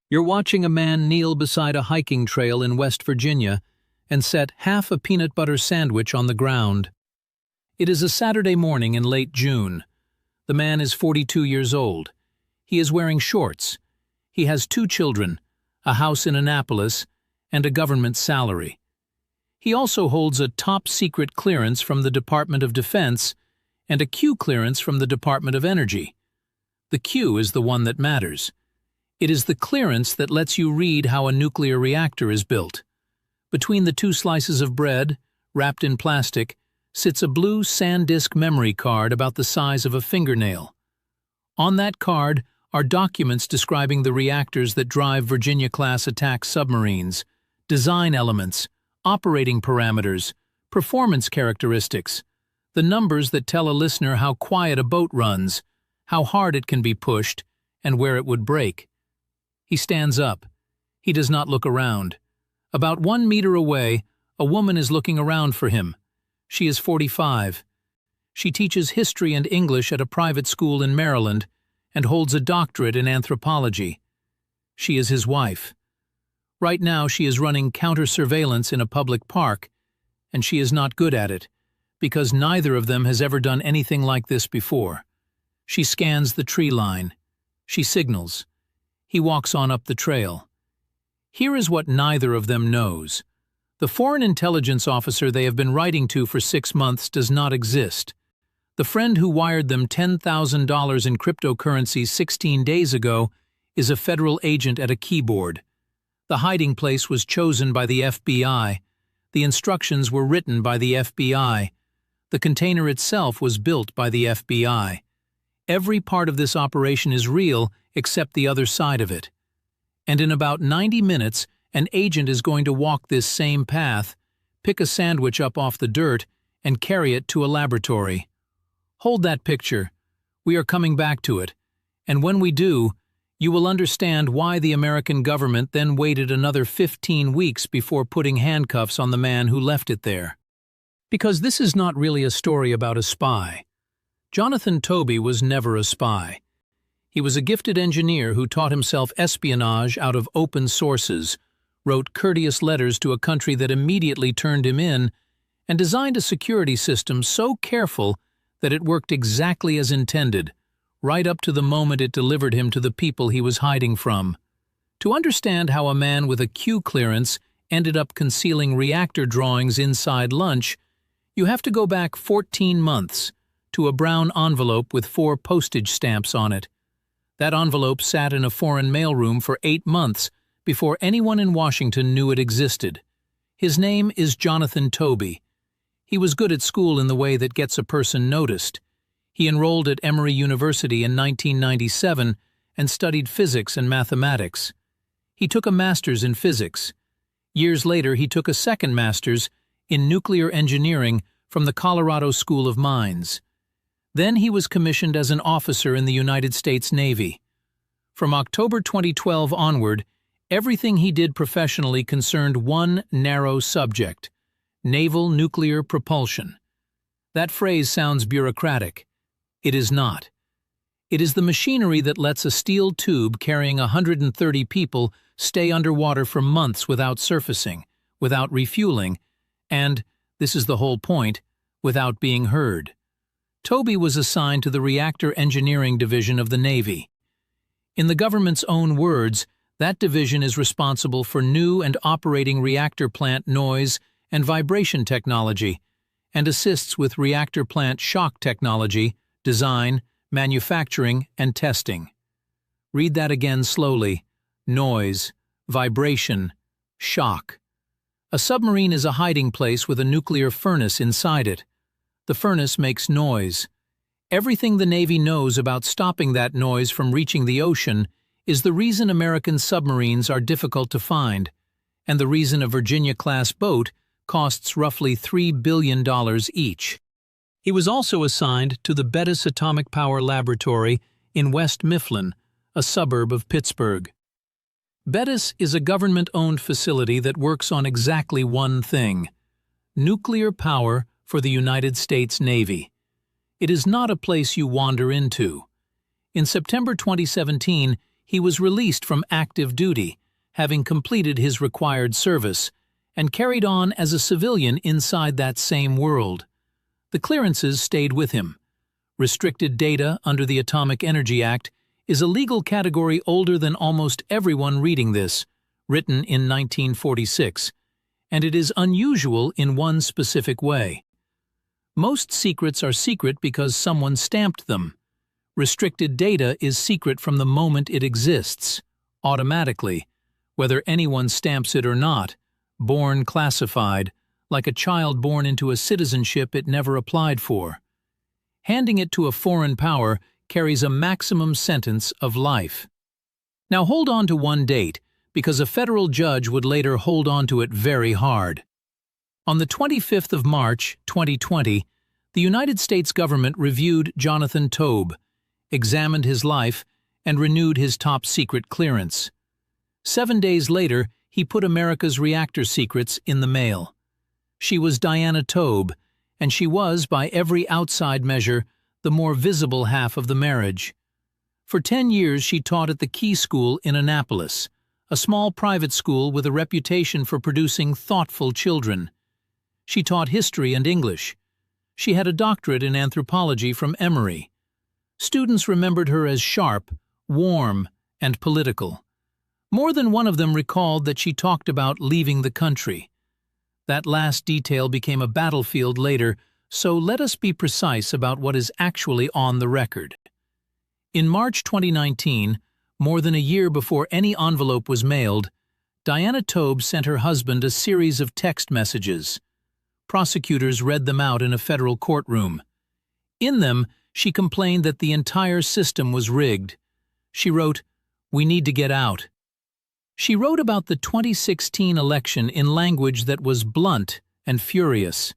You're watching a man kneel beside a hiking trail in West Virginia and set half a peanut butter sandwich on the ground. It is a Saturday morning in late June. The man is 42 years old. He is wearing shorts. He has 2 children, a house in Annapolis, and a government salary. He also holds a top-secret clearance from the Department of Defense and a Q clearance from the Department of Energy. The Q is the one that matters. It is the clearance that lets you read how a nuclear reactor is built. Between the 2 slices of bread, wrapped in plastic, sits a blue SanDisk memory card about the size of a fingernail. On that card are documents describing the reactors that drive Virginia-class attack submarines, design elements, operating parameters, performance characteristics, the numbers that tell a listener how quiet a boat runs, how hard it can be pushed, and where it would break. He stands up. He does not look around. About 1 meter away, a woman is looking around for him. She is 45. She teaches history and English at a private school in Maryland and holds a doctorate in anthropology. She is his wife. Right now she is running counter-surveillance in a public park, and she is not good at it, because neither of them has ever done anything like this before. She scans the tree line. She signals. He walks on up the trail. Here is what neither of them knows. The foreign intelligence officer they have been writing to for 6 months does not exist. The friend who wired them $10,000 in cryptocurrency 16 days ago is a federal agent at a keyboard. The hiding place was chosen by the FBI. The instructions were written by the FBI. The container itself was built by the FBI. Every part of this operation is real except the other side of it. And in about 90 minutes, an agent is going to walk this same path, pick a sandwich up off the dirt, and carry it to a laboratory. Hold that picture. We are coming back to it. And when we do, you will understand why the American government then waited another 15 weeks before putting handcuffs on the man who left it there. Because this is not really a story about a spy. Jonathan Toebbe was never a spy. He was a gifted engineer who taught himself espionage out of open sources, wrote courteous letters to a country that immediately turned him in, and designed a security system so careful that it worked exactly as intended, right up to the moment it delivered him to the people he was hiding from. To understand how a man with a Q clearance ended up concealing reactor drawings inside lunch, you have to go back 14 months to a brown envelope with 4 postage stamps on it. That envelope sat in a foreign mailroom for 8 months before anyone in Washington knew it existed. His name is Jonathan Toebbe. He was good at school in the way that gets a person noticed. He enrolled at Emory University in 1997 and studied physics and mathematics. He took a master's in physics. Years later, he took a second master's in nuclear engineering from the Colorado School of Mines. Then he was commissioned as an officer in the United States Navy. From October 2012 onward, everything he did professionally concerned one narrow subject: naval nuclear propulsion. That phrase sounds bureaucratic. It is not. It is the machinery that lets a steel tube carrying 130 people stay underwater for months without surfacing, without refueling, and, this is the whole point, without being heard. Toebbe was assigned to the Reactor Engineering Division of the Navy. In the government's own words, that division is responsible for new and operating reactor plant noise and vibration technology, and assists with reactor plant shock technology, design, manufacturing, and testing. Read that again slowly. Noise, vibration, shock. A submarine is a hiding place with a nuclear furnace inside it. The furnace makes noise. Everything the Navy knows about stopping that noise from reaching the ocean is the reason American submarines are difficult to find, and the reason a Virginia-class boat costs roughly $3 billion each. He was also assigned to the Bettis Atomic Power Laboratory in West Mifflin, a suburb of Pittsburgh. Bettis is a government-owned facility that works on exactly one thing: nuclear power for the United States Navy. It is not a place you wander into. In September 2017, he was released from active duty, having completed his required service, and carried on as a civilian inside that same world. The clearances stayed with him. Restricted data under the Atomic Energy Act is a legal category older than almost everyone reading this, written in 1946, and it is unusual in one specific way. Most secrets are secret because someone stamped them. Restricted data is secret from the moment it exists, automatically, whether anyone stamps it or not, born classified, like a child born into a citizenship it never applied for. Handing it to a foreign power carries a maximum sentence of life. Now hold on to one date, because a federal judge would later hold on to it very hard. On the 25th of March, 2020, the United States government reviewed Jonathan Toebbe, examined his life, and renewed his top-secret clearance. 7 days later, he put America's reactor secrets in the mail. She was Diana Toebbe, and she was, by every outside measure, the more visible half of the marriage. For 10 years she taught at the Key School in Annapolis, a small private school with a reputation for producing thoughtful children. She taught history and English. She had a doctorate in anthropology from Emory. Students remembered her as sharp, warm, and political. More than one of them recalled that she talked about leaving the country. That last detail became a battlefield later, so let us be precise about what is actually on the record. In March 2019, more than a year before any envelope was mailed, Diana Toebbe sent her husband a series of text messages. Prosecutors read them out in a federal courtroom. In them, she complained that the entire system was rigged. She wrote, "We need to get out." She wrote about the 2016 election in language that was blunt and furious.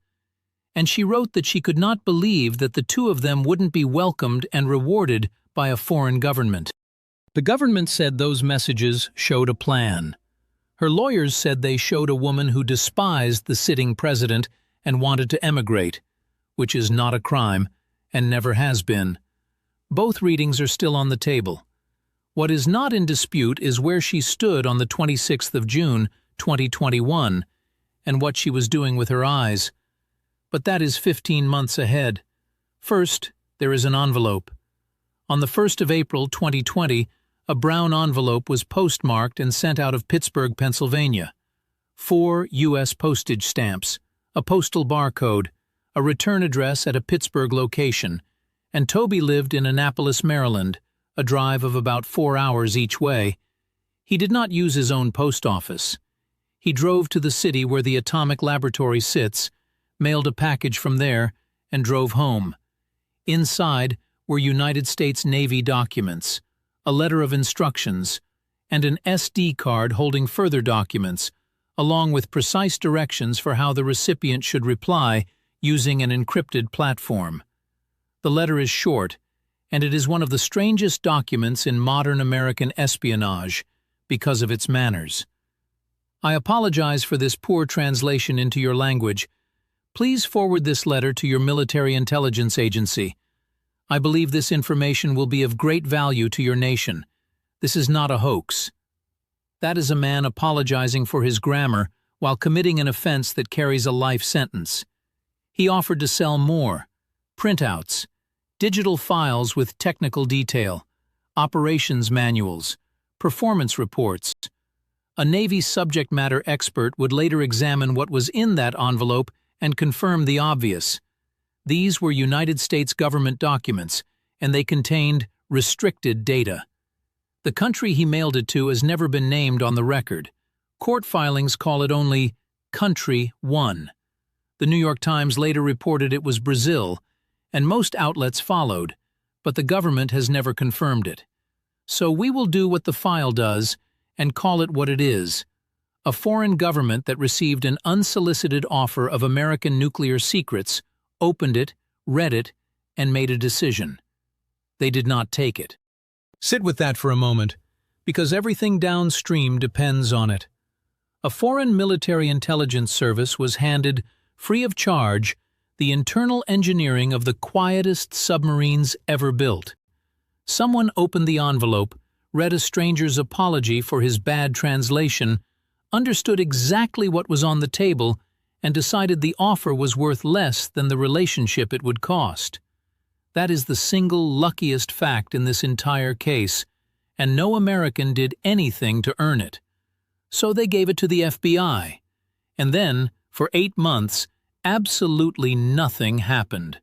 And she wrote that she could not believe that the two of them wouldn't be welcomed and rewarded by a foreign government. The government said those messages showed a plan. Her lawyers said they showed a woman who despised the sitting president and wanted to emigrate, which is not a crime and never has been. Both readings are still on the table. What is not in dispute is where she stood on the 26th of June, 2021, and what she was doing with her eyes. But that is 15 months ahead. First, there is an envelope. On the 1st of April, 2020, a brown envelope was postmarked and sent out of Pittsburgh, Pennsylvania. 4 U.S. postage stamps, a postal barcode, a return address at a Pittsburgh location, and Toebbe lived in Annapolis, Maryland, a drive of about 4 hours each way. He did not use his own post office. He drove to the city where the atomic laboratory sits, mailed a package from there, and drove home. Inside were United States Navy documents, a letter of instructions, and an SD card holding further documents, along with precise directions for how the recipient should reply using an encrypted platform. The letter is short, and it is one of the strangest documents in modern American espionage because of its manners. I apologize for this poor translation into your language. Please forward this letter to your military intelligence agency. I believe this information will be of great value to your nation. This is not a hoax. That is a man apologizing for his grammar while committing an offense that carries a life sentence. He offered to sell more: printouts, digital files with technical detail, operations manuals, performance reports. A Navy subject matter expert would later examine what was in that envelope and confirm the obvious. These were United States government documents, and they contained restricted data. The country he mailed it to has never been named on the record. Court filings call it only Country 1. The New York Times later reported it was Brazil, and most outlets followed, but the government has never confirmed it. So we will do what the file does and call it what it is: a foreign government that received an unsolicited offer of American nuclear secrets, opened it, read it, and made a decision. They did not take it. Sit with that for a moment, because everything downstream depends on it. A foreign military intelligence service was handed, free of charge, the internal engineering of the quietest submarines ever built. Someone opened the envelope, read a stranger's apology for his bad translation, understood exactly what was on the table, and decided the offer was worth less than the relationship it would cost. That is the single luckiest fact in this entire case, and no American did anything to earn it. So they gave it to the FBI. And then, for 8 months, absolutely nothing happened,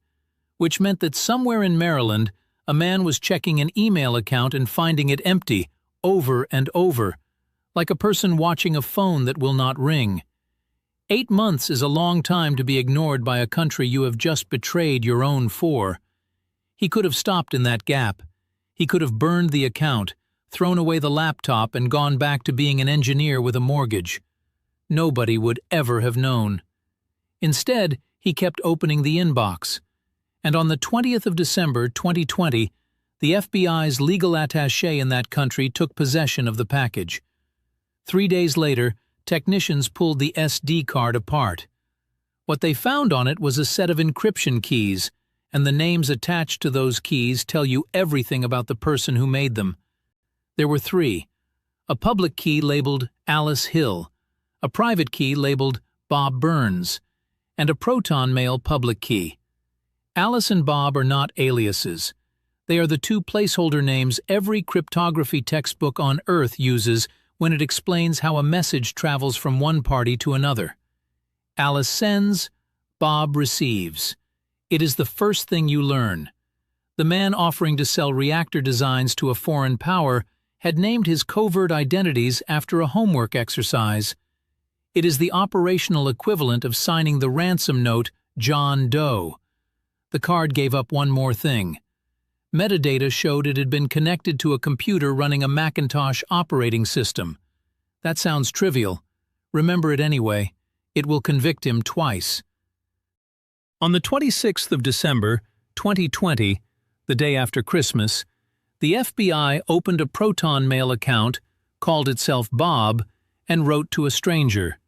which meant that somewhere in Maryland, a man was checking an email account and finding it empty, over and over, like a person watching a phone that will not ring. 8 months is a long time to be ignored by a country you have just betrayed your own for. He could have stopped in that gap. He could have burned the account, thrown away the laptop, and gone back to being an engineer with a mortgage. Nobody would ever have known. Instead, he kept opening the inbox. And on the 20th of December 2020, the FBI's legal attaché in that country took possession of the package. 3 days later, technicians pulled the SD card apart. What they found on it was a set of encryption keys, and the names attached to those keys tell you everything about the person who made them. There were 3. A public key labeled Alice Hill, a private key labeled Bob Burns, and a Proton Mail public key. Alice and Bob are not aliases. They are the 2 placeholder names every cryptography textbook on Earth uses when it explains how a message travels from one party to another. Alice sends, Bob receives. It is the first thing you learn. The man offering to sell reactor designs to a foreign power had named his covert identities after a homework exercise. It is the operational equivalent of signing the ransom note John Doe. The card gave up one more thing. Metadata showed it had been connected to a computer running a Macintosh operating system. That sounds trivial. Remember it anyway. It will convict him twice. On the 26th of December, 2020, the day after Christmas, the FBI opened a Proton Mail account, called itself Bob, and wrote to a stranger.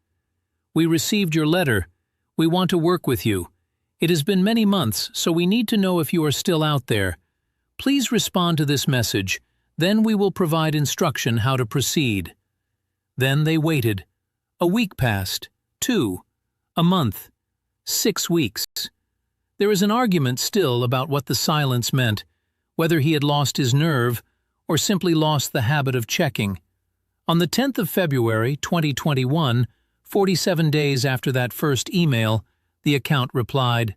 "We received your letter. We want to work with you. It has been many months, so we need to know if you are still out there. Please respond to this message, then we will provide instruction how to proceed." Then they waited. A week passed, 2, a month, 6 weeks. There is an argument still about what the silence meant, whether he had lost his nerve or simply lost the habit of checking. On the 10th of February, 2021, 47 days after that first email, the account replied,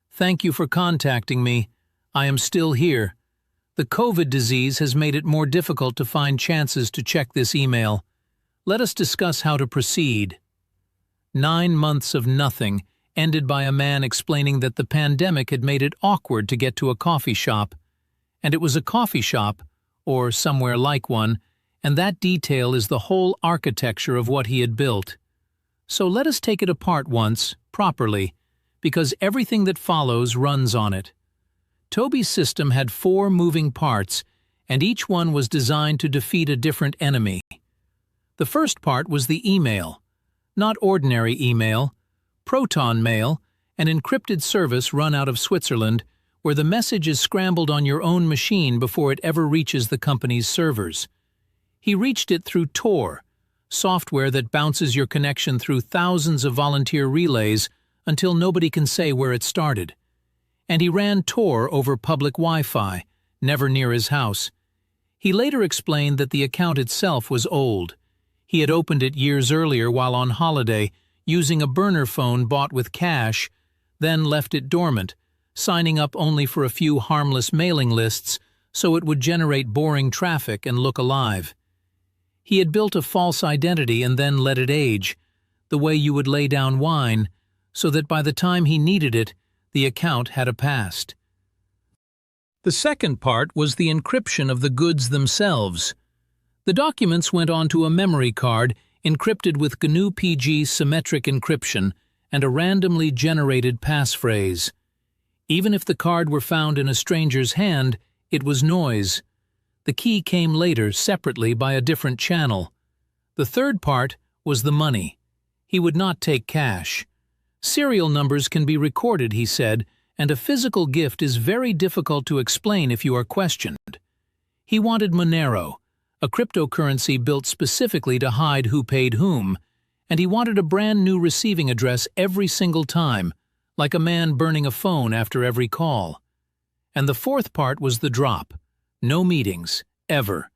"Thank you for contacting me. I am still here. The COVID disease has made it more difficult to find chances to check this email. Let us discuss how to proceed." 9 months of nothing ended by a man explaining that the pandemic had made it awkward to get to a coffee shop. And it was a coffee shop, or somewhere like one, and that detail is the whole architecture of what he had built. So let us take it apart once, properly, because everything that follows runs on it. Toebbe's system had 4 moving parts, and each one was designed to defeat a different enemy. The first part was the email. Not ordinary email, Proton Mail, an encrypted service run out of Switzerland, where the message is scrambled on your own machine before it ever reaches the company's servers. He reached it through Tor, software that bounces your connection through thousands of volunteer relays until nobody can say where it started. And he ran Tor over public Wi-Fi, never near his house. He later explained that the account itself was old. He had opened it years earlier while on holiday, using a burner phone bought with cash, then left it dormant, signing up only for a few harmless mailing lists so it would generate boring traffic and look alive. He had built a false identity and then let it age, the way you would lay down wine, so that by the time he needed it, the account had a past. The second part was the encryption of the goods themselves. The documents went onto a memory card encrypted with GNU-PG symmetric encryption and a randomly generated passphrase. Even if the card were found in a stranger's hand, it was noise. The key came later, separately by a different channel. The third part was the money. He would not take cash. Serial numbers can be recorded, he said, and a physical gift is very difficult to explain if you are questioned. He wanted Monero, a cryptocurrency built specifically to hide who paid whom, and he wanted a brand new receiving address every single time, like a man burning a phone after every call. And the fourth part was the drop. No meetings, ever.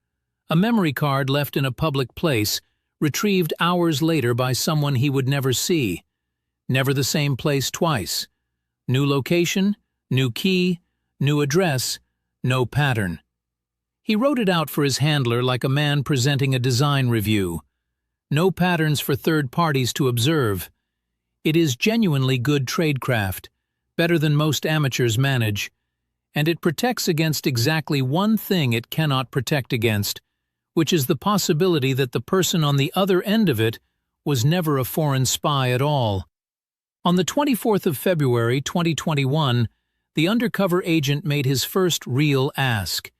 A memory card left in a public place, retrieved hours later by someone he would never see. Never the same place twice. New location, new key, new address, no pattern. He wrote it out for his handler like a man presenting a design review. No patterns for third parties to observe. It is genuinely good tradecraft, better than most amateurs manage, and it protects against exactly one thing it cannot protect against, which is the possibility that the person on the other end of it was never a foreign spy at all. On the 24th of February 2021, the undercover agent made his first real ask.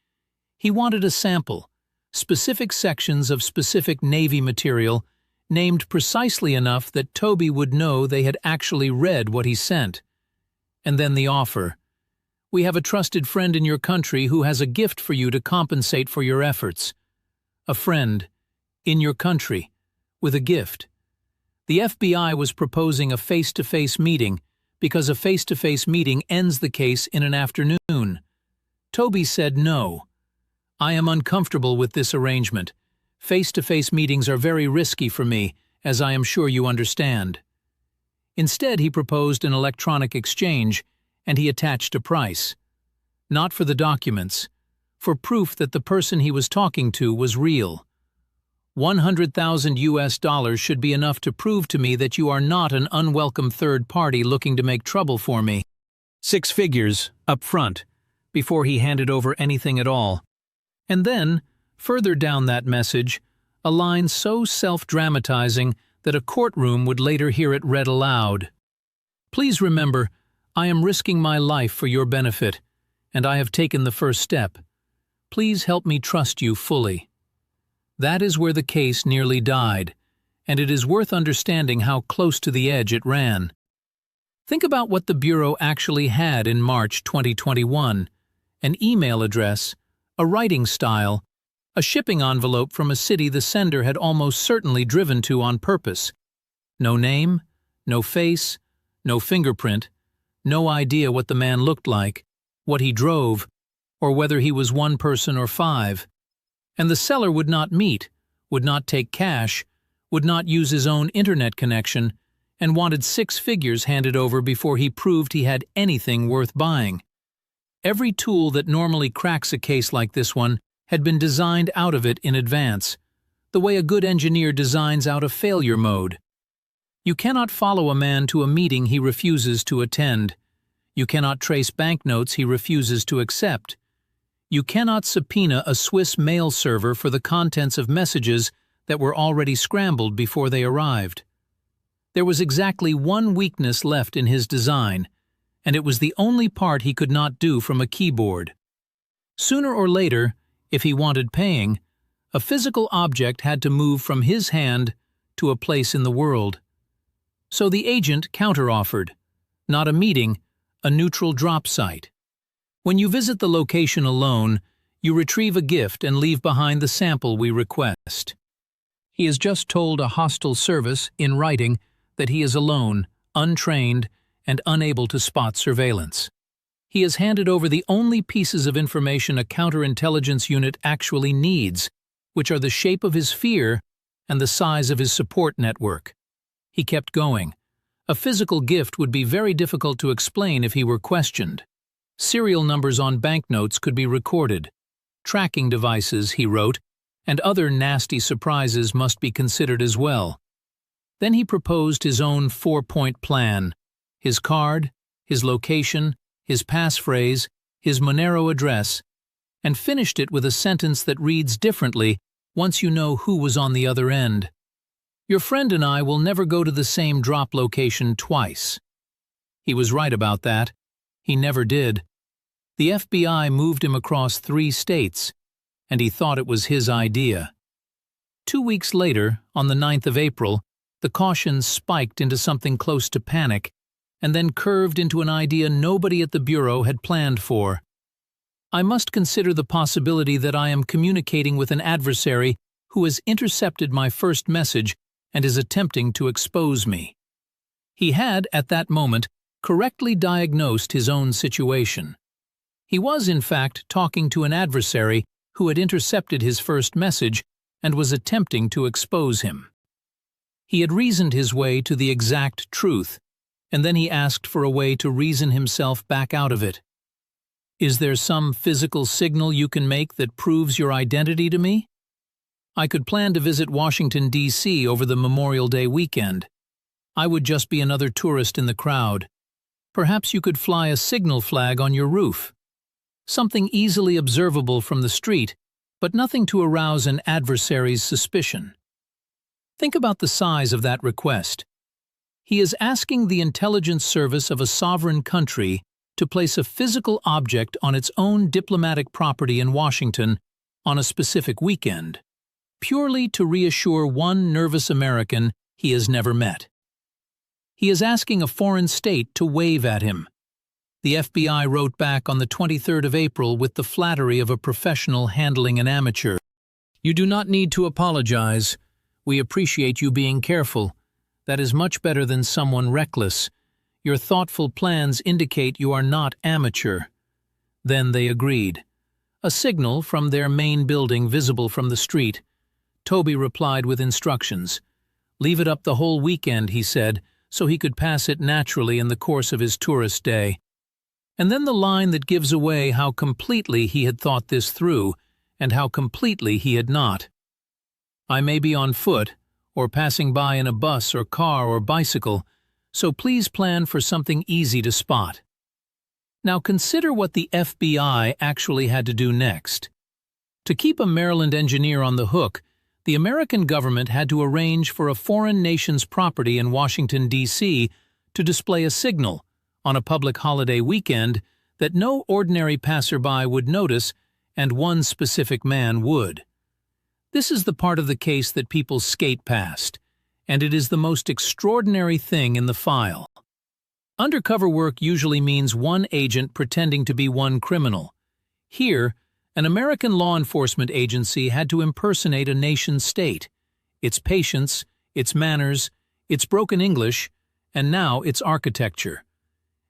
He wanted a sample, specific sections of specific Navy material, named precisely enough that Toebbe would know they had actually read what he sent. And then the offer. We have a trusted friend in your country who has a gift for you to compensate for your efforts. A friend, in your country, with a gift. The FBI was proposing a face-to-face meeting because a face-to-face meeting ends the case in an afternoon. Toebbe said no. I am uncomfortable with this arrangement. Face-to-face meetings are very risky for me, as I am sure you understand. Instead, he proposed an electronic exchange, and he attached a price. Not for the documents, for proof that the person he was talking to was real. $100,000 should be enough to prove to me that you are not an unwelcome third party looking to make trouble for me. 6 figures, up front, before he handed over anything at all. And then, further down that message, a line so self-dramatizing that a courtroom would later hear it read aloud. Please remember, I am risking my life for your benefit, and I have taken the first step. Please help me trust you fully. That is where the case nearly died, and it is worth understanding how close to the edge it ran. Think about what the Bureau actually had in March 2021. An email address, a writing style, a shipping envelope from a city the sender had almost certainly driven to on purpose. No name, no face, no fingerprint, no idea what the man looked like, what he drove, or whether he was one person or 5. And the seller would not meet, would not take cash, would not use his own internet connection, and wanted 6 figures handed over before he proved he had anything worth buying. Every tool that normally cracks a case like this one had been designed out of it in advance, the way a good engineer designs out a failure mode. You cannot follow a man to a meeting he refuses to attend. You cannot trace banknotes he refuses to accept. You cannot subpoena a Swiss mail server for the contents of messages that were already scrambled before they arrived. There was exactly one weakness left in his design, and it was the only part he could not do from a keyboard. Sooner or later, if he wanted paying, a physical object had to move from his hand to a place in the world. So the agent counteroffered, not a meeting, a neutral drop site. When you visit the location alone, you retrieve a gift and leave behind the sample we request. He has just told a hostile service, in writing, that he is alone, untrained, and unable to spot surveillance. He has handed over the only pieces of information a counterintelligence unit actually needs, which are the shape of his fear and the size of his support network. He kept going. A physical gift would be very difficult to explain if he were questioned. Serial numbers on banknotes could be recorded. Tracking devices, he wrote, and other nasty surprises must be considered as well. Then he proposed his own 4-point plan. His card, his location, his passphrase, his Monero address, and finished it with a sentence that reads differently once you know who was on the other end. Your friend and I will never go to the same drop location twice. He was right about that. He never did. The FBI moved him across 3 states, and he thought it was his idea. 2 weeks later, on the 9th of April, the caution spiked into something close to panic, and then curved into an idea nobody at the Bureau had planned for. I must consider the possibility that I am communicating with an adversary who has intercepted my first message and is attempting to expose me. He had, at that moment, correctly diagnosed his own situation. He was, in fact, talking to an adversary who had intercepted his first message and was attempting to expose him. He had reasoned his way to the exact truth, and then he asked for a way to reason himself back out of it. Is there some physical signal you can make that proves your identity to me? I could plan to visit Washington, D.C. over the Memorial Day weekend. I would just be another tourist in the crowd. Perhaps you could fly a signal flag on your roof. Something easily observable from the street, but nothing to arouse an adversary's suspicion. Think about the size of that request. He is asking the intelligence service of a sovereign country to place a physical object on its own diplomatic property in Washington on a specific weekend, purely to reassure one nervous American he has never met. He is asking a foreign state to wave at him. The FBI wrote back on the 23rd of April with the flattery of a professional handling an amateur. You do not need to apologize. We appreciate you being careful. That is much better than someone reckless. Your thoughtful plans indicate you are not amateur. Then they agreed. A signal from their main building visible from the street. Toebbe replied with instructions. Leave it up the whole weekend, he said, so he could pass it naturally in the course of his tourist day. And then the line that gives away how completely he had thought this through, and how completely he had not. I may be on foot, or passing by in a bus or car or bicycle, so please plan for something easy to spot. Now consider what the FBI actually had to do next. To keep a Maryland engineer on the hook, the American government had to arrange for a foreign nation's property in Washington, D.C. to display a signal on a public holiday weekend that no ordinary passerby would notice and one specific man would. This is the part of the case that people skate past, and it is the most extraordinary thing in the file. Undercover work usually means one agent pretending to be one criminal. Here, an American law enforcement agency had to impersonate a nation-state, its patience, its manners, its broken English, and now its architecture.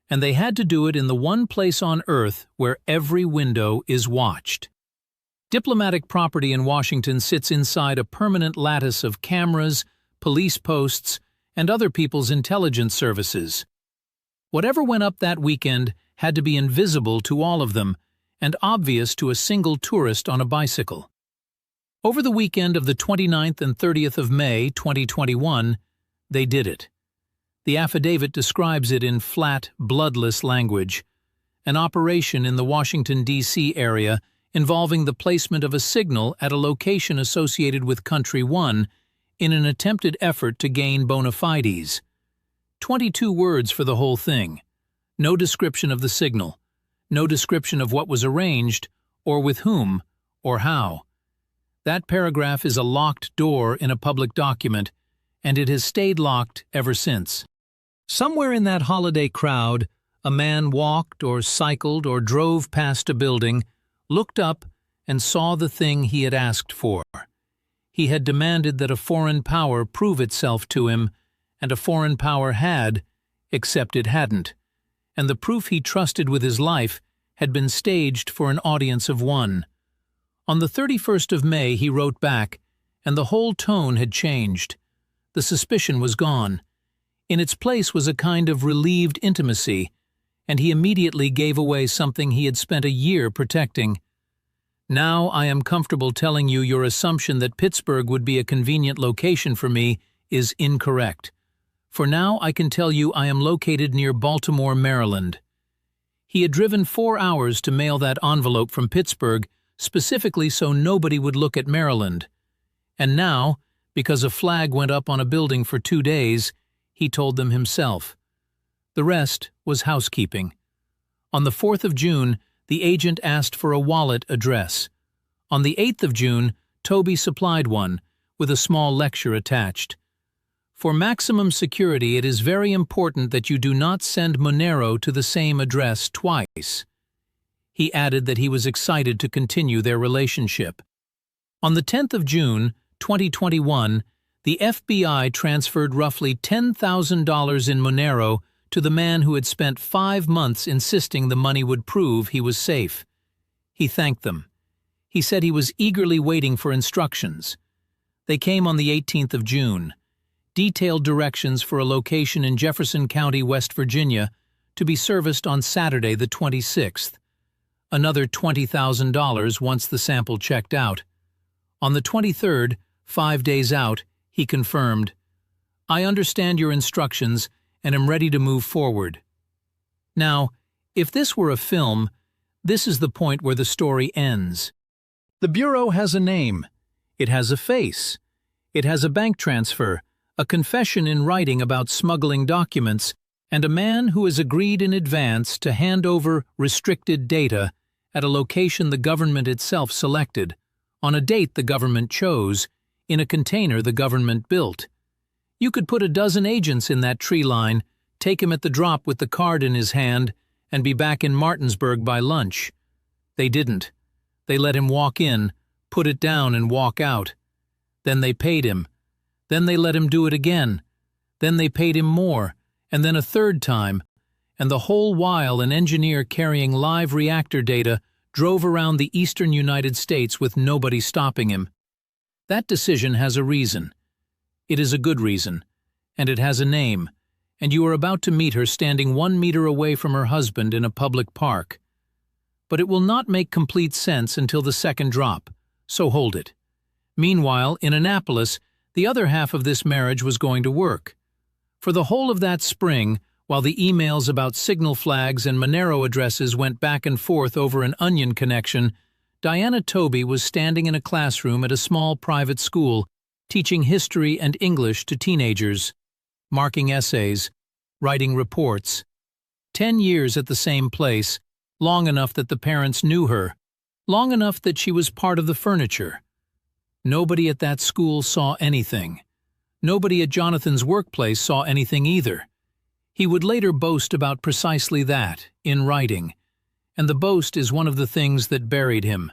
And they had to do it in the one place on Earth where every window is watched. Diplomatic property in Washington sits inside a permanent lattice of cameras, police posts, and other people's intelligence services. Whatever went up that weekend had to be invisible to all of them and obvious to a single tourist on a bicycle. Over the weekend of the 29th and 30th of May 2021, they did it. The affidavit describes it in flat, bloodless language. An operation in the Washington, D.C. area involving the placement of a signal at a location associated with Country 1 in an attempted effort to gain bona fides. 22 words for the whole thing. No description of the signal. No description of what was arranged, or with whom, or how. That paragraph is a locked door in a public document, and it has stayed locked ever since. Somewhere in that holiday crowd, a man walked or cycled or drove past a building, looked up, and saw the thing he had asked for. He had demanded that a foreign power prove itself to him, and a foreign power had, except it hadn't, and the proof he trusted with his life had been staged for an audience of one. On the 31st of May he wrote back, and the whole tone had changed. The suspicion was gone. In its place was a kind of relieved intimacy, and he immediately gave away something he had spent a year protecting. Now I am comfortable telling you your assumption that Pittsburgh would be a convenient location for me is incorrect. For now I can tell you I am located near Baltimore, Maryland. He had driven 4 hours to mail that envelope from Pittsburgh, specifically so nobody would look at Maryland. And now, because a flag went up on a building for 2 days, he told them himself. The rest was housekeeping. On the 4th of June, the agent asked for a wallet address. On the 8th of June, Toebbe supplied one, with a small lecture attached. For maximum security, it is very important that you do not send Monero to the same address twice. He added that he was excited to continue their relationship. On the 10th of June, 2021, the FBI transferred roughly $10,000 in Monero to the man who had spent 5 months insisting the money would prove he was safe. He thanked them. He said he was eagerly waiting for instructions. They came on the 18th of June. Detailed directions for a location in Jefferson County, West Virginia, to be serviced on Saturday the 26th. Another $20,000 once the sample checked out. On the 23rd, 5 days out, he confirmed, "I understand your instructions and am ready to move forward." Now, if this were a film, this is the point where the story ends. The Bureau has a name. It has a face. It has a bank transfer, a confession in writing about smuggling documents, and a man who has agreed in advance to hand over restricted data at a location the government itself selected, on a date the government chose, in a container the government built. You could put a dozen agents in that tree line, take him at the drop with the card in his hand, and be back in Martinsburg by lunch. They didn't. They let him walk in, put it down and walk out. Then they paid him. Then they let him do it again. Then they paid him more, and then a third time. And the whole while an engineer carrying live reactor data drove around the eastern United States with nobody stopping him. That decision has a reason. It is a good reason, and it has a name, and you are about to meet her standing 1 meter away from her husband in a public park. But it will not make complete sense until the second drop, so hold it. Meanwhile, in Annapolis, the other half of this marriage was going to work. For the whole of that spring, while the emails about signal flags and Monero addresses went back and forth over an onion connection, Diana Toebbe was standing in a classroom at a small private school, teaching history and English to teenagers, marking essays, writing reports. 10 years at the same place, long enough that the parents knew her, long enough that she was part of the furniture. Nobody at that school saw anything. Nobody at Jonathan's workplace saw anything either. He would later boast about precisely that, in writing, and the boast is one of the things that buried him.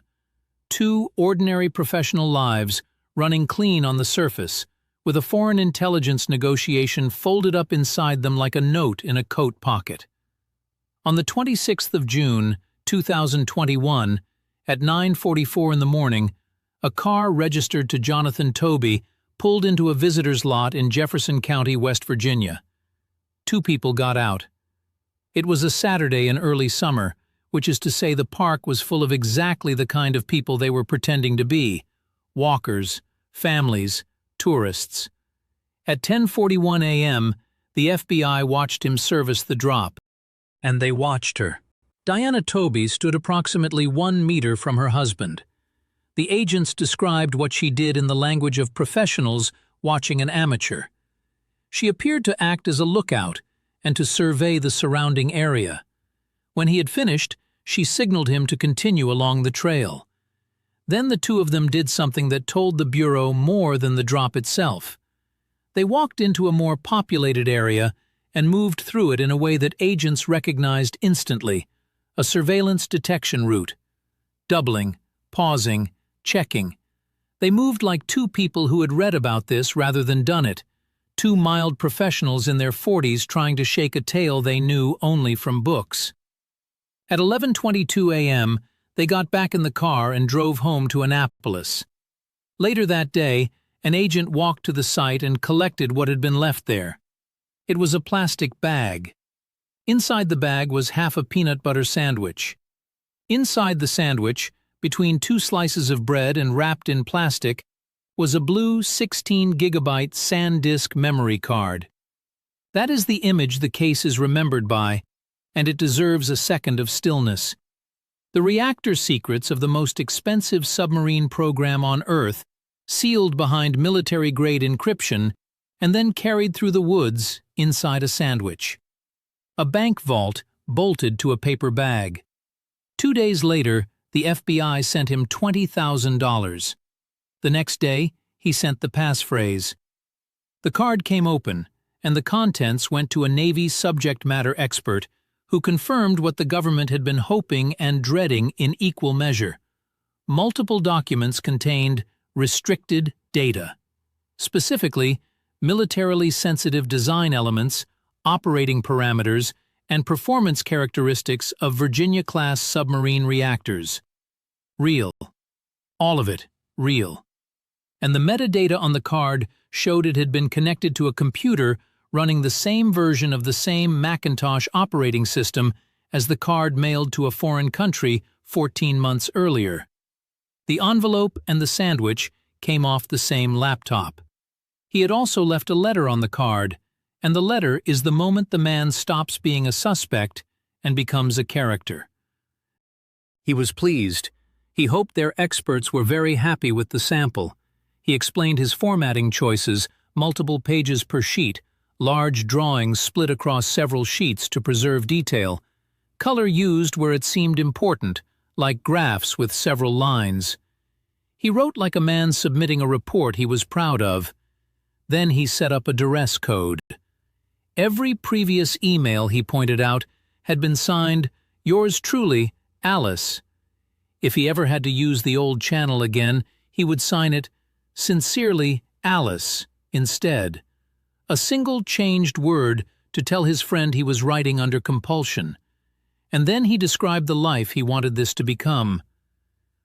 2 ordinary professional lives, running clean on the surface, with a foreign intelligence negotiation folded up inside them like a note in a coat pocket. On the 26th of June, 2021, at 9:44 in the morning, a car registered to Jonathan Toebbe pulled into a visitor's lot in Jefferson County, West Virginia. 2 people got out. It was a Saturday in early summer, which is to say the park was full of exactly the kind of people they were pretending to be: walkers, families, tourists. At 10:41 a.m., the FBI watched him service the drop. And they watched her. Diana Toebbe stood approximately 1 meter from her husband. The agents described what she did in the language of professionals watching an amateur. She appeared to act as a lookout and to survey the surrounding area. When he had finished, she signaled him to continue along the trail. Then the 2 of them did something that told the Bureau more than the drop itself. They walked into a more populated area and moved through it in a way that agents recognized instantly, a surveillance detection route. Doubling, pausing, checking. They moved like 2 people who had read about this rather than done it, 2 mild professionals in their 40s trying to shake a tale they knew only from books. At 11:22 a.m., they got back in the car and drove home to Annapolis. Later that day, an agent walked to the site and collected what had been left there. It was a plastic bag. Inside the bag was half a peanut butter sandwich. Inside the sandwich, between 2 slices of bread and wrapped in plastic, was a blue 16-gigabyte SanDisk memory card. That is the image the case is remembered by, and it deserves a second of stillness. The reactor secrets of the most expensive submarine program on Earth, sealed behind military-grade encryption, and then carried through the woods inside a sandwich. A bank vault bolted to a paper bag. 2 days later, the FBI sent him $20,000. The next day, he sent the passphrase. The card came open, and the contents went to a Navy subject matter expert who confirmed what the government had been hoping and dreading in equal measure. Multiple documents contained restricted data, specifically militarily sensitive design elements, operating parameters, and performance characteristics of Virginia-class submarine reactors. Real. All of it, real. And the metadata on the card showed it had been connected to a computer running the same version of the same Macintosh operating system as the card mailed to a foreign country 14 months earlier. The envelope and the sandwich came off the same laptop. He had also left a letter on the card, and the letter is the moment the man stops being a suspect and becomes a character. He was pleased. He hoped their experts were very happy with the sample. He explained his formatting choices, multiple pages per sheet, large drawings split across several sheets to preserve detail, color used where it seemed important, like graphs with several lines. He wrote like a man submitting a report he was proud of. Then he set up a duress code. Every previous email, he pointed out, had been signed, "Yours truly, Alice." If he ever had to use the old channel again, he would sign it, "Sincerely, Alice," instead. A single changed word to tell his friend he was writing under compulsion. And then he described the life he wanted this to become.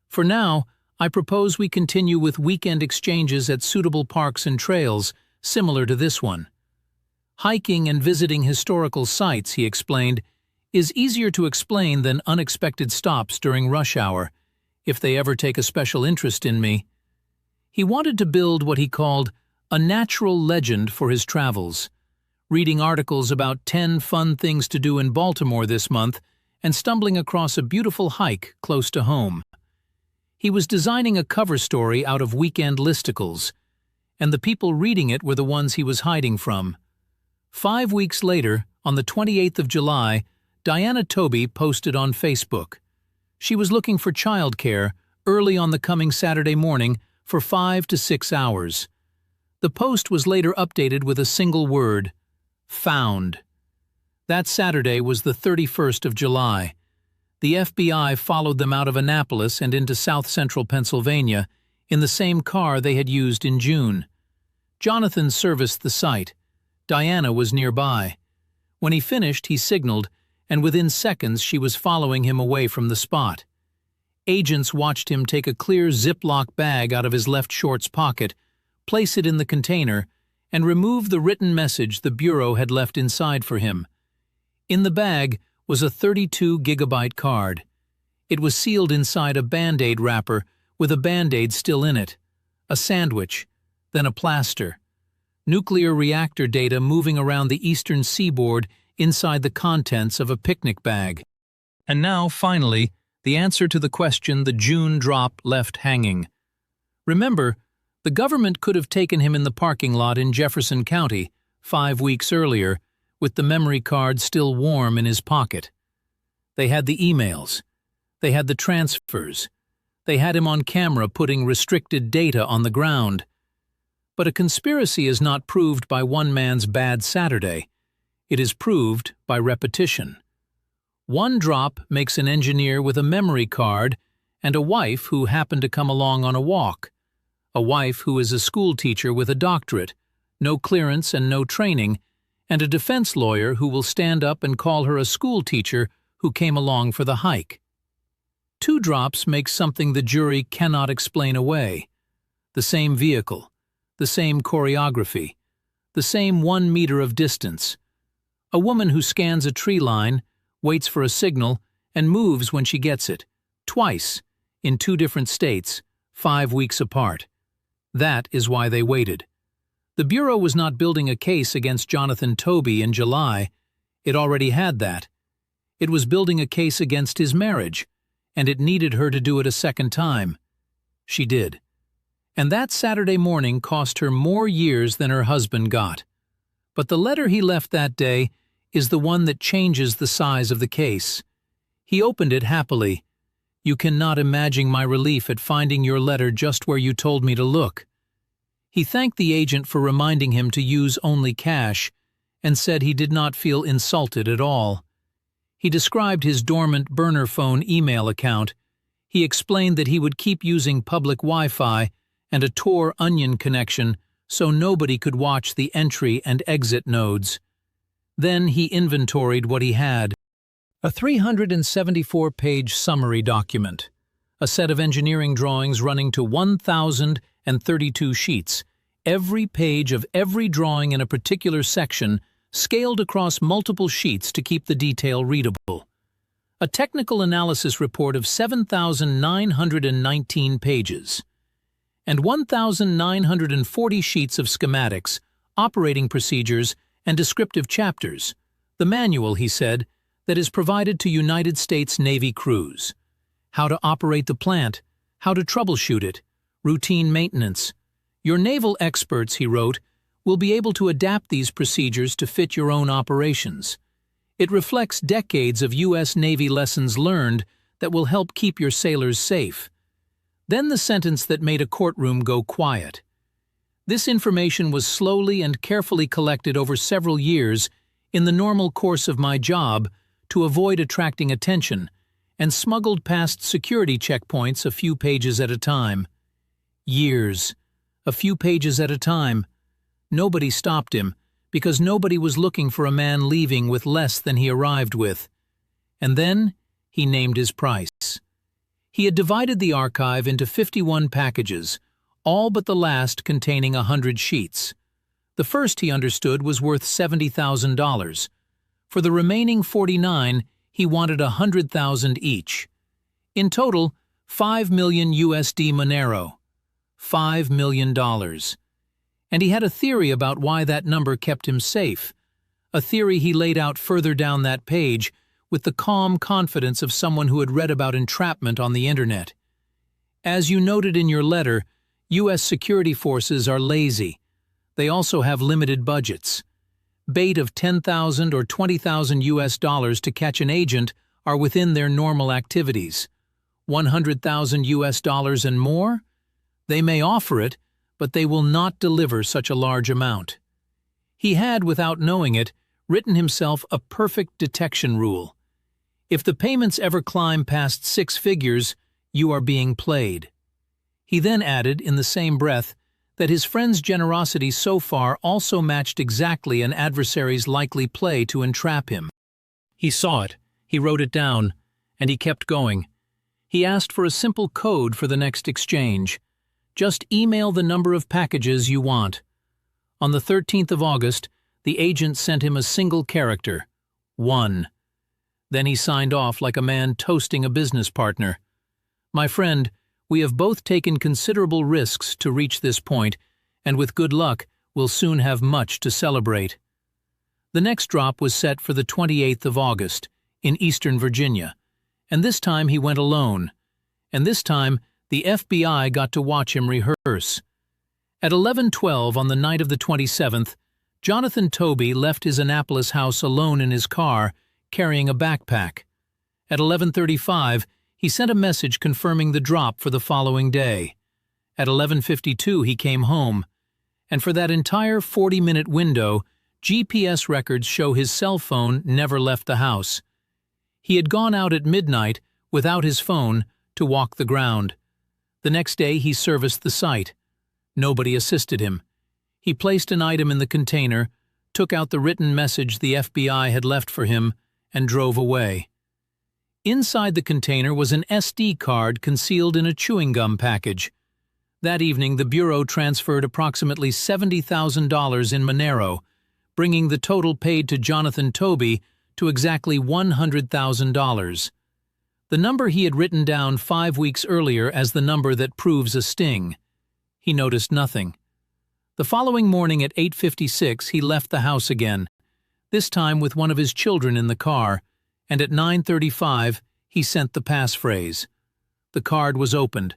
"For now, I propose we continue with weekend exchanges at suitable parks and trails, similar to this one. Hiking and visiting historical sites," he explained, "is easier to explain than unexpected stops during rush hour, if they ever take a special interest in me." He wanted to build what he called a natural legend for his travels, reading articles about 10 fun things to do in Baltimore this month and stumbling across a beautiful hike close to home. He was designing a cover story out of weekend listicles, and the people reading it were the ones he was hiding from. 5 weeks later, on the 28th of July, Diana Toebbe posted on Facebook. She was looking for childcare early on the coming Saturday morning for 5 to 6 hours. The post was later updated with a single word: found. That Saturday was the 31st of July. The FBI followed them out of Annapolis and into south-central Pennsylvania in the same car they had used in June. Jonathan serviced the site. Diana was nearby. When he finished, he signaled, and within seconds she was following him away from the spot. Agents watched him take a clear Ziploc bag out of his left shorts pocket, place it in the container, and remove the written message the Bureau had left inside for him. In the bag was a 32-gigabyte card. It was sealed inside a Band-Aid wrapper with a Band-Aid still in it, a sandwich, then a plaster. Nuclear reactor data moving around the eastern seaboard inside the contents of a picnic bag. And now, finally, the answer to the question the June drop left hanging. Remember, the government could have taken him in the parking lot in Jefferson County 5 weeks earlier, with the memory card still warm in his pocket. They had the emails. They had the transfers. They had him on camera putting restricted data on the ground. But a conspiracy is not proved by one man's bad Saturday. It is proved by repetition. One drop makes an engineer with a memory card and a wife who happened to come along on a walk. A wife who is a school teacher with a doctorate, no clearance and no training, and a defense lawyer who will stand up and call her a school teacher who came along for the hike. 2 drops make something the jury cannot explain away. The same vehicle, the same choreography, the same 1 meter of distance. A woman who scans a tree line, waits for a signal, and moves when she gets it, twice, in 2 different states, 5 weeks apart. That is why they waited. The Bureau was not building a case against Jonathan Toebbe in July. It already had that. It was building a case against his marriage, and it needed her to do it a second time. She did. And that Saturday morning cost her more years than her husband got. But the letter he left that day is the one that changes the size of the case. He opened it happily. "You cannot imagine my relief at finding your letter just where you told me to look." He thanked the agent for reminding him to use only cash, and said he did not feel insulted at all. He described his dormant burner phone email account. He explained that he would keep using public Wi-Fi and a Tor Onion connection so nobody could watch the entry and exit nodes. Then he inventoried what he had. A 374-page summary document. A set of engineering drawings running to 1,032 sheets. Every page of every drawing in a particular section scaled across multiple sheets to keep the detail readable. A technical analysis report of 7,919 pages. And 1,940 sheets of schematics, operating procedures, and descriptive chapters. The manual, he said, that is provided to United States Navy crews. How to operate the plant, how to troubleshoot it, routine maintenance. Your naval experts, he wrote, will be able to adapt these procedures to fit your own operations. It reflects decades of U.S. Navy lessons learned that will help keep your sailors safe. Then the sentence that made a courtroom go quiet. This information was slowly and carefully collected over several years in the normal course of my job to avoid attracting attention, and smuggled past security checkpoints a few pages at a time. Years. A few pages at a time. Nobody stopped him, because nobody was looking for a man leaving with less than he arrived with. And then he named his price. He had divided the archive into 51 packages, all but the last containing 100 sheets. The first, he understood, was worth $70,000. For the remaining 49, he wanted $100,000 each. In total, $5 million USD Monero. $5 million. And he had a theory about why that number kept him safe. A theory he laid out further down that page with the calm confidence of someone who had read about entrapment on the internet. As you noted in your letter, U.S. security forces are lazy. They also have limited budgets. Bait of $10,000 or $20,000 US dollars to catch an agent are within their normal activities. $100,000 US dollars and more? They may offer it, but they will not deliver such a large amount. He had, without knowing it, written himself a perfect detection rule. If the payments ever climb past 6 figures, you are being played. He then added, in the same breath, that his friend's generosity so far also matched exactly an adversary's likely play to entrap him. He saw it, he wrote it down, and he kept going. He asked for a simple code for the next exchange. Just email the number of packages you want. On the 13th of August, the agent sent him a single character, 1. Then he signed off like a man toasting a business partner. My friend, we have both taken considerable risks to reach this point, and with good luck, we'll soon have much to celebrate. The next drop was set for the 28th of August, in Eastern Virginia, and this time he went alone, and this time the FBI got to watch him rehearse. At 11:12 on the night of the 27th, Jonathan Toebbe left his Annapolis house alone in his car, carrying a backpack. At 11:35, he sent a message confirming the drop for the following day. At 11:52 he came home, and for that entire 40-minute window, GPS records show his cell phone never left the house. He had gone out at midnight, without his phone, to walk the ground. The next day he serviced the site. Nobody assisted him. He placed an item in the container, took out the written message the FBI had left for him, and drove away. Inside the container was an SD card concealed in a chewing gum package. That evening, the Bureau transferred approximately $70,000 in Monero, bringing the total paid to Jonathan Toebbe to exactly $100,000. The number he had written down 5 weeks earlier as the number that proves a sting. He noticed nothing. The following morning at 8:56 he left the house again, this time with one of his children in the car, and at 9:35 he sent the passphrase. The card was opened.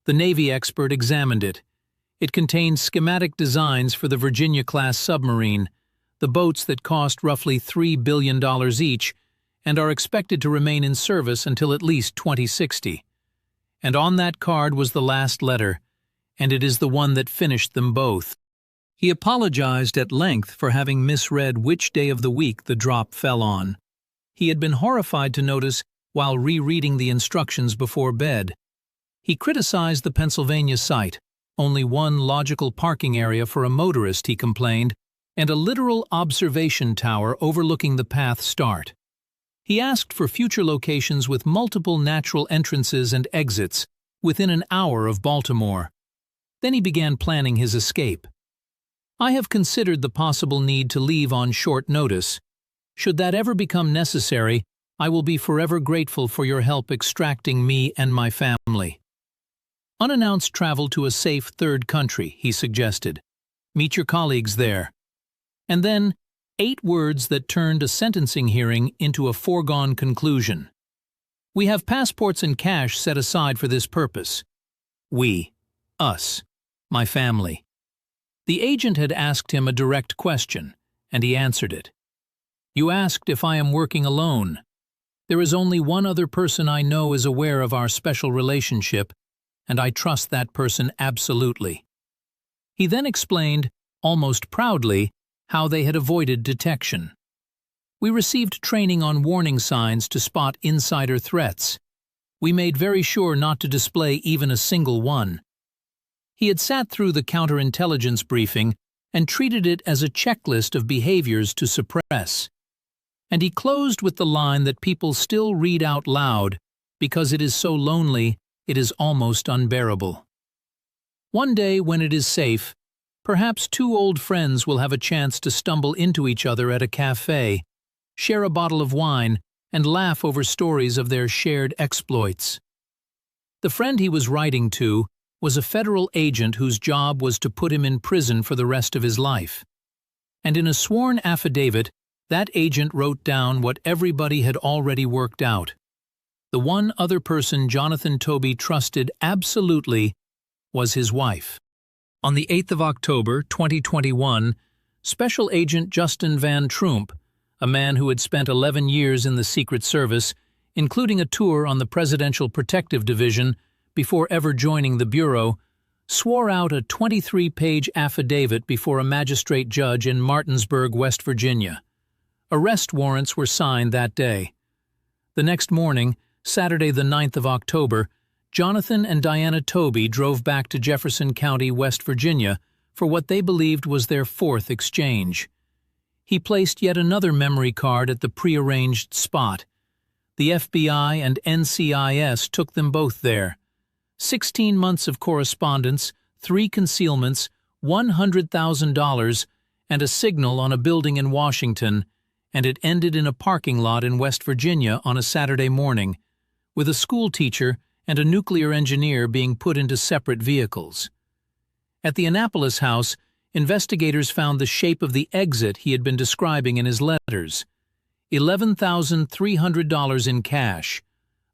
The Navy expert examined it. It contained schematic designs for the Virginia-class submarine, the boats that cost roughly $3 billion each and are expected to remain in service until at least 2060. And on that card was the last letter, and it is the one that finished them both. He apologized at length for having misread which day of the week the drop fell on. he had been horrified to notice while rereading the instructions before bed. He criticized the Pennsylvania site, only one logical parking area for a motorist, he complained, and a literal observation tower overlooking the path start. He asked for future locations with multiple natural entrances and exits within an hour of Baltimore. Then he began planning his escape. "I have considered the possible need to leave on short notice. Should that ever become necessary, I will be forever grateful for your help extracting me and my family." Unannounced travel to a safe third country, he suggested. Meet your colleagues there. And then, 8 words that turned a sentencing hearing into a foregone conclusion. "We have passports and cash set aside for this purpose." We. Us. My family. The agent had asked him a direct question, and he answered it. "You asked if I am working alone. There is only one other person I know is aware of our special relationship, and I trust that person absolutely." He then explained, almost proudly, how they had avoided detection. "We received training on warning signs to spot insider threats. We made very sure not to display even a single one." He had sat through the counterintelligence briefing and treated it as a checklist of behaviors to suppress. And he closed with the line that people still read out loud because it is so lonely, it is almost unbearable. "One day when it is safe, perhaps 2 old friends will have a chance to stumble into each other at a cafe, share a bottle of wine, and laugh over stories of their shared exploits." The friend he was writing to was a federal agent whose job was to put him in prison for the rest of his life. And in a sworn affidavit, that agent wrote down what everybody had already worked out. The one other person Jonathan Toebbe trusted absolutely was his wife. On the 8th of October, 2021, Special Agent Justin Van Trump, a man who had spent 11 years in the Secret Service, including a tour on the Presidential Protective Division before ever joining the Bureau, swore out a 23-page affidavit before a magistrate judge in Martinsburg, West Virginia. Arrest warrants were signed that day. The next morning, Saturday the 9th of October, Jonathan and Diana Toebbe drove back to Jefferson County, West Virginia, for what they believed was their 4th exchange. He placed yet another memory card at the prearranged spot. The FBI and NCIS took them both there. 16 months of correspondence, 3 concealments, $100,000, and a signal on a building in Washington, and it ended in a parking lot in West Virginia on a Saturday morning, with a school teacher and a nuclear engineer being put into separate vehicles. At the Annapolis house, investigators found the shape of the exit he had been describing in his letters: $11,300 in cash,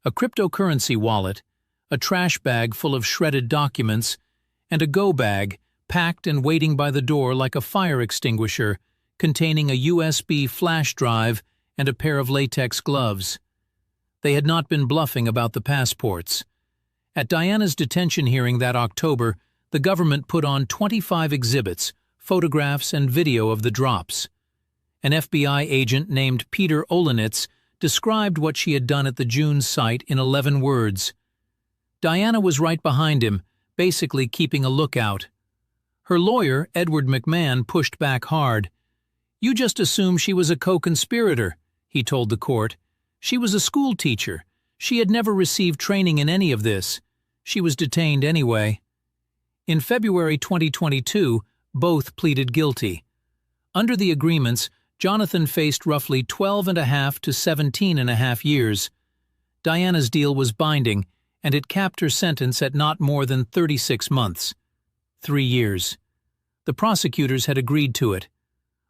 a cryptocurrency wallet, a trash bag full of shredded documents, and a go bag packed and waiting by the door like a fire extinguisher, containing a USB flash drive and a pair of latex gloves. They had not been bluffing about the passports. At Diana's detention hearing that October, the government put on 25 exhibits, photographs and video of the drops. An FBI agent named Peter Olenitz described what she had done at the June site in 11 words. Diana was right behind him, basically keeping a lookout. Her lawyer, Edward McMahon, pushed back hard. "You just assume she was a co-conspirator," he told the court. "She was a school teacher. She had never received training in any of this. She was detained anyway." In February 2022, both pleaded guilty. Under the agreements, Jonathan faced roughly 12.5 to 17.5 years. Diana's deal was binding, and it capped her sentence at not more than 36 months. 3 years. The prosecutors had agreed to it.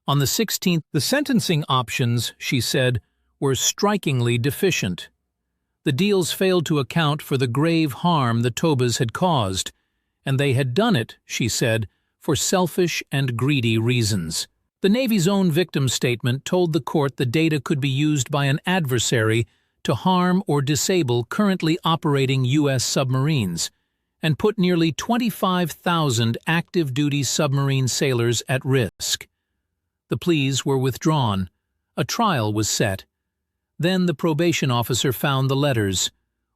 On the 16th, the sentencing options, she said, were strikingly deficient. The deals failed to account for the grave harm the Toebbes had caused, and they had done it, she said, for selfish and greedy reasons. The Navy's own victim statement told the court the data could be used by an adversary to harm or disable currently operating U.S. submarines, and put nearly 25,000 active-duty submarine sailors at risk. The pleas were withdrawn. A trial was set. Then the probation officer found the letters.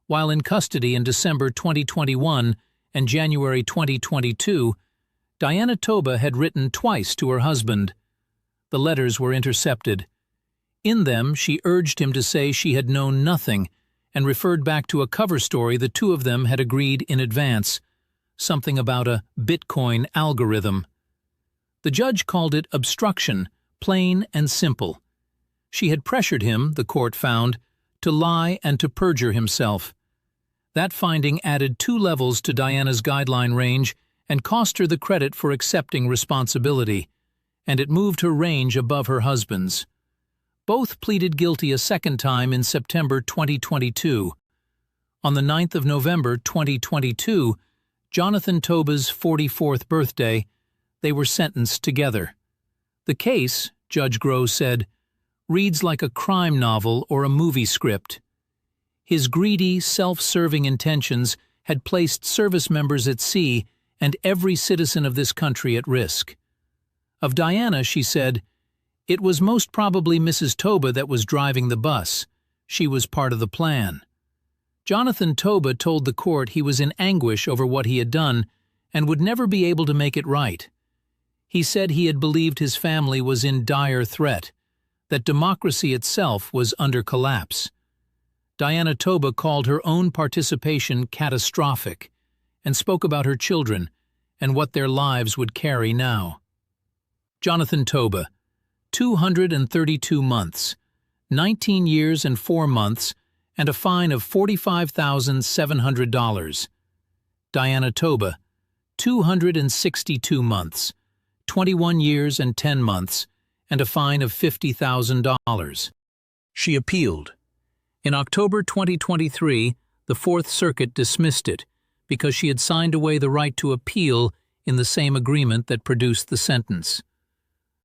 While in custody in December 2021 and January 2022, Diana Toebbe had written twice to her husband. The letters were intercepted. In them, she urged him to say she had known nothing and referred back to a cover story the two of them had agreed in advance, something about a Bitcoin algorithm. The judge called it obstruction, plain and simple. She had pressured him, the court found, to lie and to perjure himself. That finding added 2 levels to Diana's guideline range and cost her the credit for accepting responsibility, and it moved her range above her husband's. Both pleaded guilty a second time in September 2022. On the 9th of November 2022, Jonathan Toebbe's 44th birthday, they were sentenced together. The case, Judge Groh said, reads like a crime novel or a movie script. His greedy, self-serving intentions had placed service members at sea and every citizen of this country at risk. Of Diana, she said, "It was most probably Mrs. Toebbe that was driving the bus. She was part of the plan." Jonathan Toebbe told the court he was in anguish over what he had done and would never be able to make it right. He said he had believed his family was in dire threat, that democracy itself was under collapse. Diana Toebbe called her own participation catastrophic and spoke about her children and what their lives would carry now. Jonathan Toebbe, 232 months, 19 years and 4 months, and a fine of $45,700. Diana Toebbe, 262 months, 21 years and 10 months, and a fine of $50,000. She appealed. In October 2023, the Fourth Circuit dismissed it because she had signed away the right to appeal in the same agreement that produced the sentence.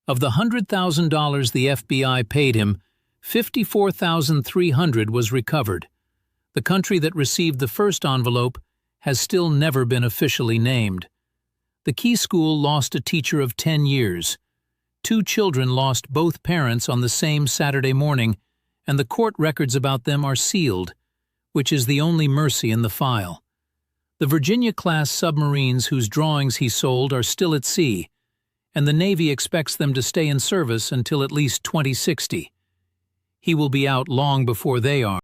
Of the $100,000 the FBI paid him, $54,300 was recovered. The country that received the first envelope has still never been officially named. The Key School lost a teacher of 10 years. 2 children lost both parents on the same Saturday morning, and the court records about them are sealed, which is the only mercy in the file. The Virginia-class submarines whose drawings he sold are still at sea, and the Navy expects them to stay in service until at least 2060. He will be out long before they are.